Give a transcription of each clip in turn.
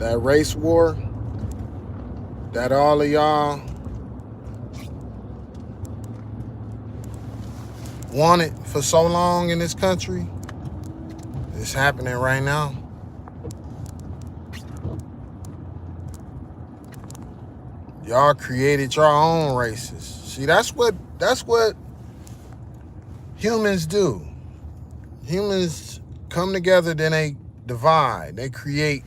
that race war that all of y'all wanted for so long in this country is happening right now. Y'all created your own races. See, that's what humans do. Humans come together, then they divide. They create,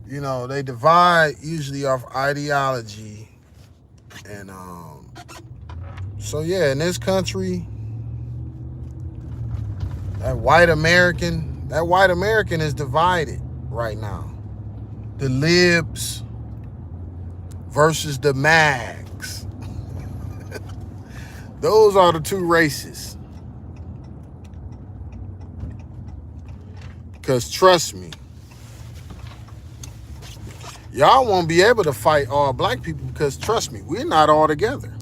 they divide usually off ideology. And so yeah, in this country, that white American is divided right now. The Libs versus the Mags. Those are the two races. Because trust me, y'all won't be able to fight all black people because trust me, we're not all together.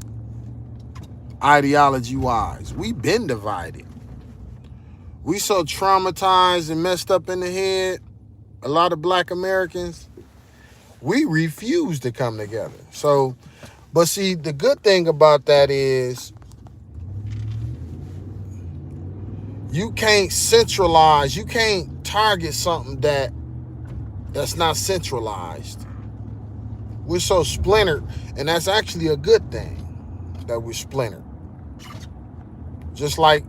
Ideology wise, we've been divided. We so traumatized and messed up in the head, a lot of black Americans, we refuse to come together. So, but see, the good thing about that is you can't centralize, you can't target something that's not centralized. We're so splintered, and that's actually a good thing that we're splintered. Just like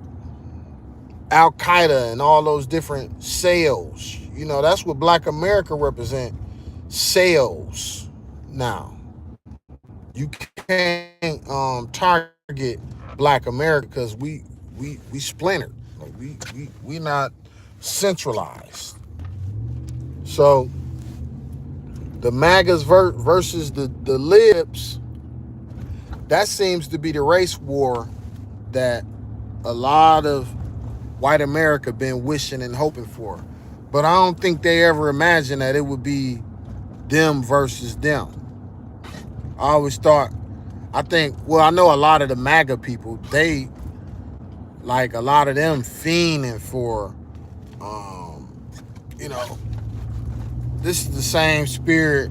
Al Qaeda and all those different cells. That's what black America represent. Cells. Now, you can't target black America because we splintered. Like we not centralized. So the Magas versus the Libs, that seems to be the race war that a lot of white America been wishing and hoping for. But I don't think they ever imagined that it would be them versus them. I always thought, I know a lot of the MAGA people, they, like a lot of them fiending for, you know, this is the same spirit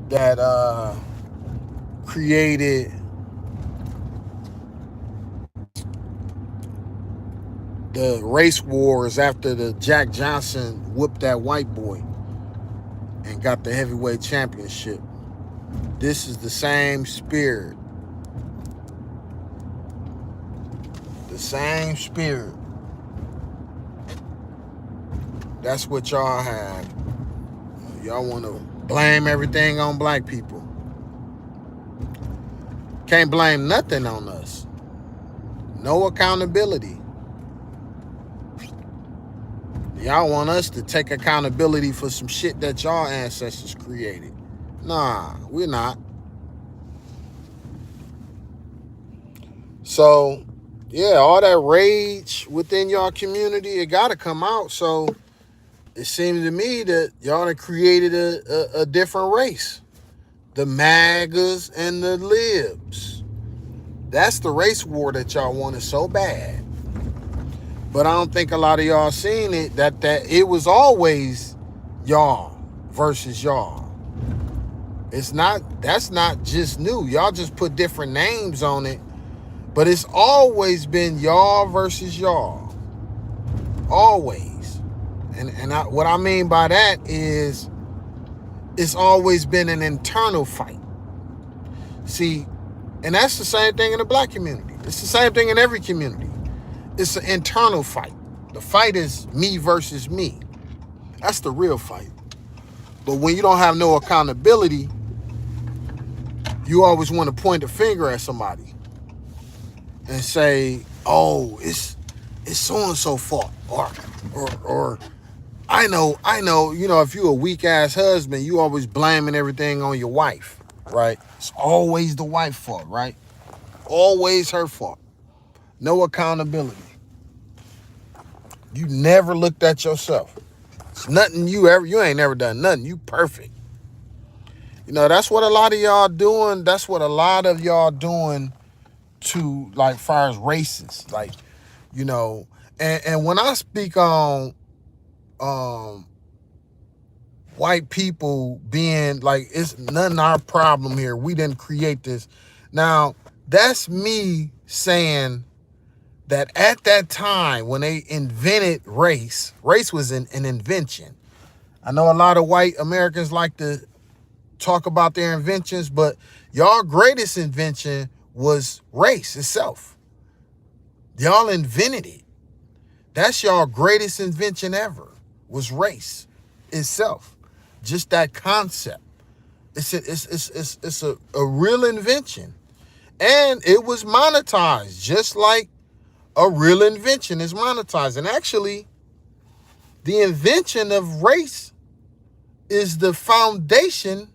that created the race wars after the Jack Johnson whooped that white boy and got the heavyweight championship. This is the same spirit. The same spirit. That's what y'all have. Y'all want to blame everything on black people. Can't blame nothing on us. No accountability. Y'all want us to take accountability for some shit that y'all ancestors created. Nah, we're not. So, yeah, all that rage within y'all community, it got to come out. So, it seems to me that y'all have created a different race. The Magas and the Libs. That's the race war that y'all wanted so bad. But I don't think a lot of y'all seen it, that it was always y'all versus y'all. That's not just new. Y'all just put different names on it. But it's always been y'all versus y'all. Always. And what I mean by that is it's always been an internal fight. See, and that's the same thing in the black community. It's the same thing in every community. It's an internal fight. The fight is me versus me. That's the real fight. But when you don't have no accountability, you always want to point a finger at somebody and say, "Oh, it's so and so fault," or I know. If you're a weak ass husband, you always blaming everything on your wife, right? It's always the wife's fault, right? Always her fault. No accountability. You never looked at yourself. It's nothing you ain't never done nothing. You perfect. That's what a lot of y'all doing. That's what a lot of y'all doing to, like, far as races. Like, and when I speak on white people being like, it's none our problem here. We didn't create this. Now, that's me saying that at that time when they invented race was an invention. I know a lot of white Americans like to talk about their inventions, but y'all greatest invention was race itself. Y'all invented it. That's y'all greatest invention ever, was race itself. Just that concept. It's a real invention. And it was monetized, just like a real invention is monetized. And actually, the invention of race is the foundation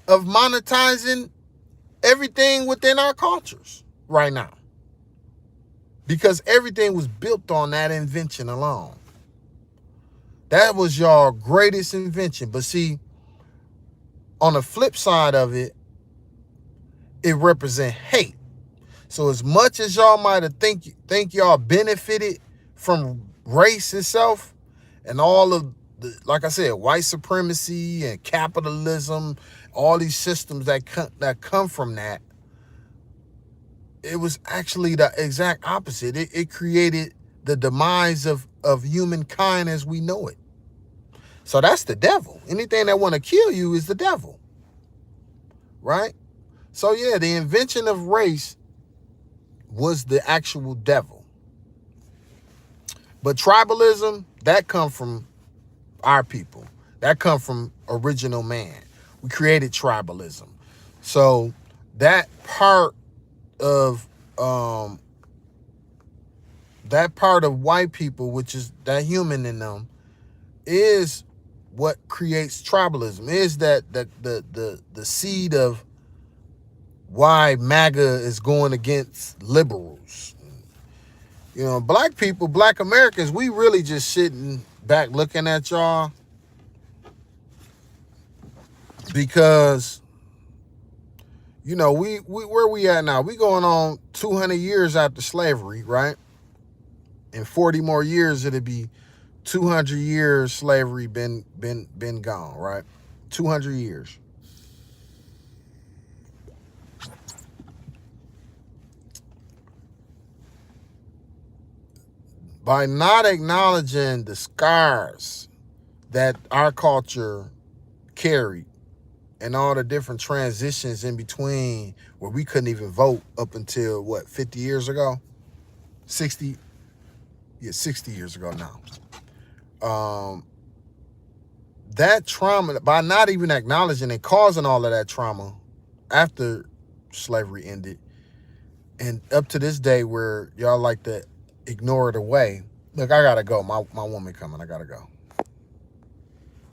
of monetizing everything within our cultures right now. Because everything was built on that invention alone. That was your greatest invention. But see, on the flip side of it, it represents hate. So as much as y'all might have think y'all benefited from race itself and all of the, like I said, white supremacy and capitalism, all these systems that come from that, it was actually the exact opposite. It created the demise of humankind as we know it. So that's the devil. Anything that want to kill you is the devil, right? So yeah, the invention of race was the actual devil. But tribalism, that come from our people. That come from original man. We created tribalism. So that part of white people, which is that human in them, is what creates tribalism. Is that the seed of why Maga is going against liberals. You know, black people, black Americans, we really just sitting back looking at y'all because, you know, we where we at now? We going on 200 years after slavery, right? In 40 more years, it'll be 200 years slavery been gone, right? 200 years. By not acknowledging the scars that our culture carried and all the different transitions in between where we couldn't even vote up until, what, 50 years ago? 60? Yeah, 60 years ago now. That trauma, by not even acknowledging and causing all of that trauma after slavery ended, and up to this day where y'all like to ignore it away. Look, I gotta go. My woman coming. I gotta go.